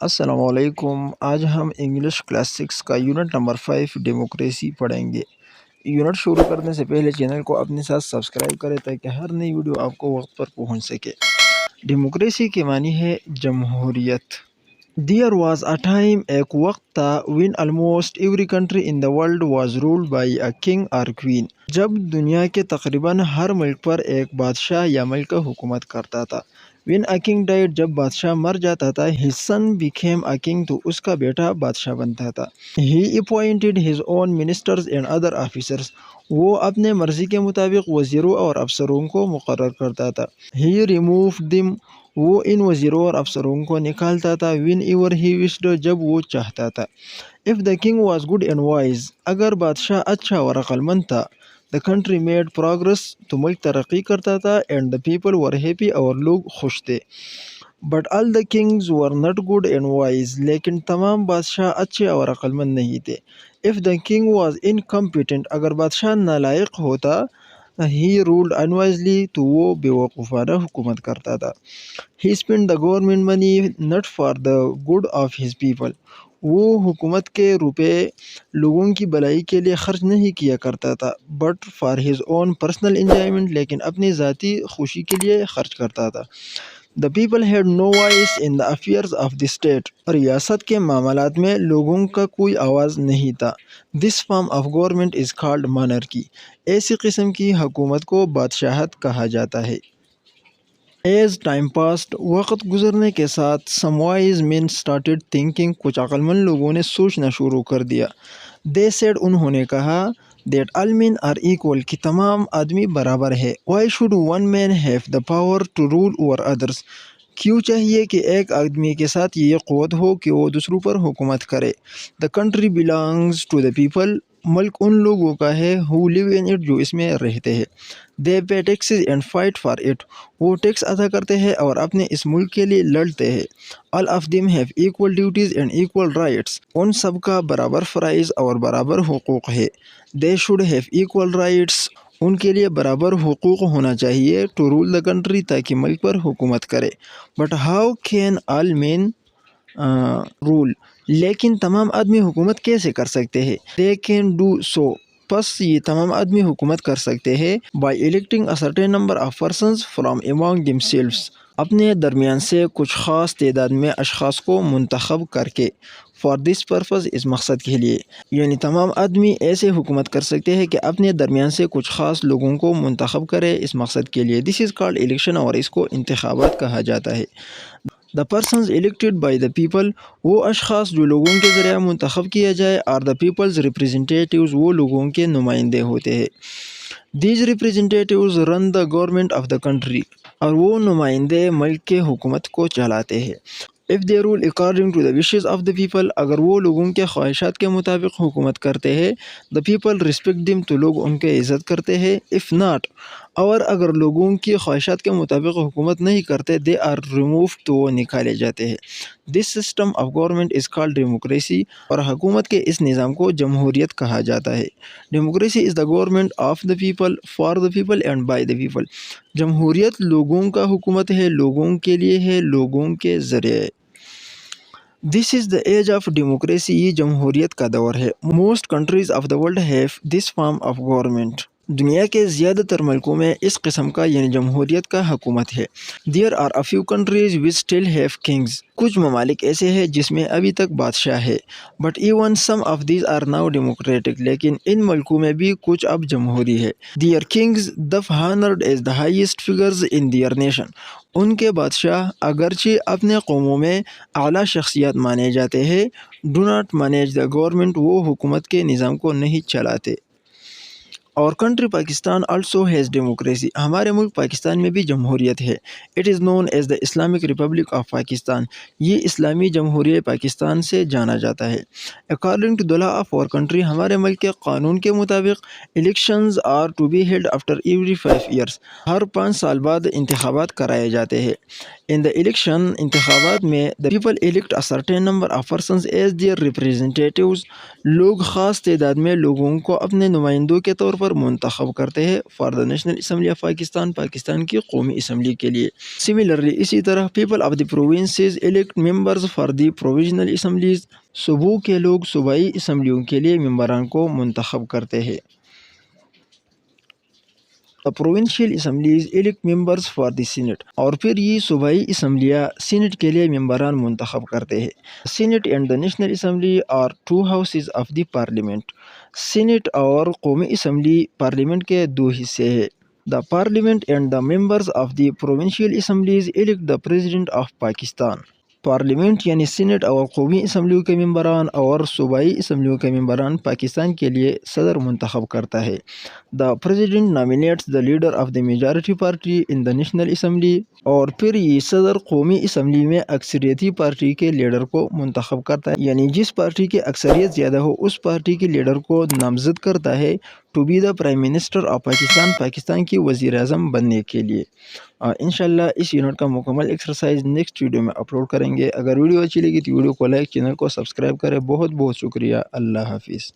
السلام علیکم۔ آج ہم انگلش کلاس 6 کا یونٹ نمبر 5 ڈیموکریسی پڑھیں گے۔ یونٹ شروع کرنے سے پہلے چینل کو اپنے ساتھ سبسکرائب کریں تاکہ ہر نئی ویڈیو آپ کو وقت پر پہنچ سکے۔ ڈیموکریسی کے معنی ہے جمہوریت۔ There was a time ایک وقت تھا when almost every country in the world was ruled by a king or queen جب دنیا کے تقریباً ہر ملک پر ایک بادشاہ یا ملکہ حکومت کرتا تھا۔ When a king died جب بادشاہ مر جاتا تھا his son became a king تو اس کا بیٹا بادشاہ بنتا تھا۔ He appointed his own ministers and other officers وہ اپنے مرضی کے مطابق وزیروں اور افسروں کو مقرر کرتا تھا۔ He removed them وہ ان وزیروں اور افسروں کو نکالتا تھا whenever he wished جب وہ چاہتا تھا۔ If the king was good and wise اگر بادشاہ اچھا اور عقل مند تھا the country made progress تو ملک ترقی کرتا تھا and the people were happy اور لوگ خوش تھے۔ But all the kings were not good and wise لیکن تمام بادشاہ اچھے اور عقل مند نہیں تھے۔ If the king was incompetent اگر بادشاہ نالائق ہوتا he ruled unwisely تو وہ بے وقوفانہ حکومت کرتا تھا۔ He spent the government money not for the good of his people وہ حکومت کے روپے لوگوں کی بھلائی کے لیے خرچ نہیں کیا کرتا تھا but for his own personal enjoyment لیکن اپنی ذاتی خوشی کے لیے خرچ کرتا تھا۔ The people had no voice in the affairs of the state ریاست کے معاملات میں لوگوں کا کوئی آواز نہیں تھا۔ This form of government is called monarchy ایسی قسم کی حکومت کو بادشاہت کہا جاتا ہے۔ As time passed وقت گزرنے کے ساتھ some wise men started thinking کچھ عقل مند لوگوں نے سوچنا شروع کر دیا۔ They said انہوں نے کہا that all men are equal کہ تمام آدمی برابر ہے۔ Why should one man have the power to rule over others کیوں چاہیے کہ ایک آدمی کے ساتھ یہ قوت ہو کہ وہ دوسروں پر حکومت کرے۔ The country belongs to the people ملک ان لوگوں کا ہے who live in it جو اس میں رہتے ہیں۔ They pay taxes and fight for it وہ ٹیکس ادا کرتے ہیں اور اپنے اس ملک کے لیے لڑتے ہیں۔ All of them have equal duties and equal rights ان سب کا برابر فرائض اور برابر حقوق ہے۔ They should have equal rights ان کے لیے برابر حقوق ہونا چاہیے to rule the country تاکہ ملک پر حکومت کرے۔ But how can all men rule لیکن تمام آدمی حکومت کیسے کر سکتے ہیں؟ They can do so پس یہ تمام آدمی حکومت کر سکتے ہیں by electing a certain number of persons from among themselves اپنے درمیان سے کچھ خاص تعداد میں اشخاص کو منتخب کر کے for this purpose اس مقصد کے لیے یعنی تمام آدمی ایسے حکومت کر سکتے ہیں کہ اپنے درمیان سے کچھ خاص لوگوں کو منتخب کرے اس مقصد کے لیے۔ This is called election اور اس کو انتخابات کہا جاتا ہے۔ The persons elected by the people وہ اشخاص جو لوگوں کے ذریعہ منتخب کیا جائے are the people's representatives وہ لوگوں کے نمائندے ہوتے ہیں۔ These representatives run the government of the country اور وہ نمائندے ملک کے حکومت کو چلاتے ہیں۔ If they rule according to the wishes of the people اگر وہ لوگوں کے خواہشات کے مطابق حکومت کرتے ہیں the people respect them تو لوگ ان کے عزت کرتے ہیں۔ If not اور اگر لوگوں کی خواہشات کے مطابق حکومت نہیں کرتے they are removed تو وہ نکالے جاتے ہیں۔ This system of government is called democracy اور حکومت کے اس نظام کو جمہوریت کہا جاتا ہے۔ Democracy is the government of the people for the people and by the people جمہوریت لوگوں کا حکومت ہے لوگوں کے لیے ہے لوگوں کے ذریعے۔ This is the age of democracy یہ جمہوریت کا دور ہے۔ Most countries of the world have this form of government دنیا کے زیادہ تر ملکوں میں اس قسم کا یعنی جمہوریت کا حکومت ہے۔ There are a few countries which still have kings کچھ ممالک ایسے ہیں جس میں ابھی تک بادشاہ ہے but even some of these are now democratic لیکن ان ملکوں میں بھی کچھ اب جمہوری ہے۔ Their kings the honored as the highest figures in their nation ان کے بادشاہ اگرچہ اپنے قوموں میں اعلیٰ شخصیات مانے جاتے ہیں do not manage the government وہ حکومت کے نظام کو نہیں چلاتے۔ اور country Pakistan also has democracy ہمارے ملک پاکستان میں بھی جمہوریت ہے۔ It is known as the Islamic Republic of Pakistan یہ اسلامی جمہوریہ پاکستان سے جانا جاتا ہے۔ According to the law of our country ہمارے ملک کے قانون کے مطابق elections are to be held after every 5 years ہر 5 سال بعد انتخابات کرائے جاتے ہیں۔ In the election انتخابات میں the people elect a certain number of persons as their representatives لوگ خاص تعداد میں لوگوں کو اپنے نمائندوں کے طور پر پر منتخب کرتے ہیں for the National assembly of Pakistan, Pakistan کی قومی اسمبلی کے لیے۔ سملرلی اسی طرح people of the provinces elect members for the provisional assemblies, صوبوں کے لوگ صوبائی اسمبلیوں کے لیے ممبران کو منتخب کرتے ہیں۔ Provincial assemblies elect members for the Senate, اور پھر یہ صوبائی اسمبلیاں سینٹ کے لیے ممبران منتخب کرتے ہیں۔ Senate and the National Assembly are two houses of the parliament, Senate اور قومی اسمبلی پارلیمنٹ کے دو حصے ہیں۔ The parliament and the members of the provincial assemblies elect the president of Pakistan, parliament یعنی سینٹ اور قومی اسمبلیوں کے ممبران اور صوبائی اسمبلیوں کے ممبران پاکستان کے لیے صدر منتخب کرتا ہے۔ The president nominates the leader of the majority party in the National Assembly, اور پھر یہ صدر قومی اسمبلی میں اکثریتی پارٹی کے لیڈر کو منتخب کرتا ہے، یعنی جس پارٹی کی اکثریت زیادہ ہو اس پارٹی کے لیڈر کو نامزد کرتا ہے to be the prime minister of Pakistan, Pakistan کی وزیر اعظم بننے کے لیے۔ انشاءاللہ اس یونٹ کا مکمل ایکسرسائز نیکسٹ ویڈیو میں اپلوڈ کریں گے۔ اگر ویڈیو اچھی لگی تو ویڈیو کو لائک، چینل کو سبسکرائب کریں۔ بہت بہت شکریہ، اللہ حافظ۔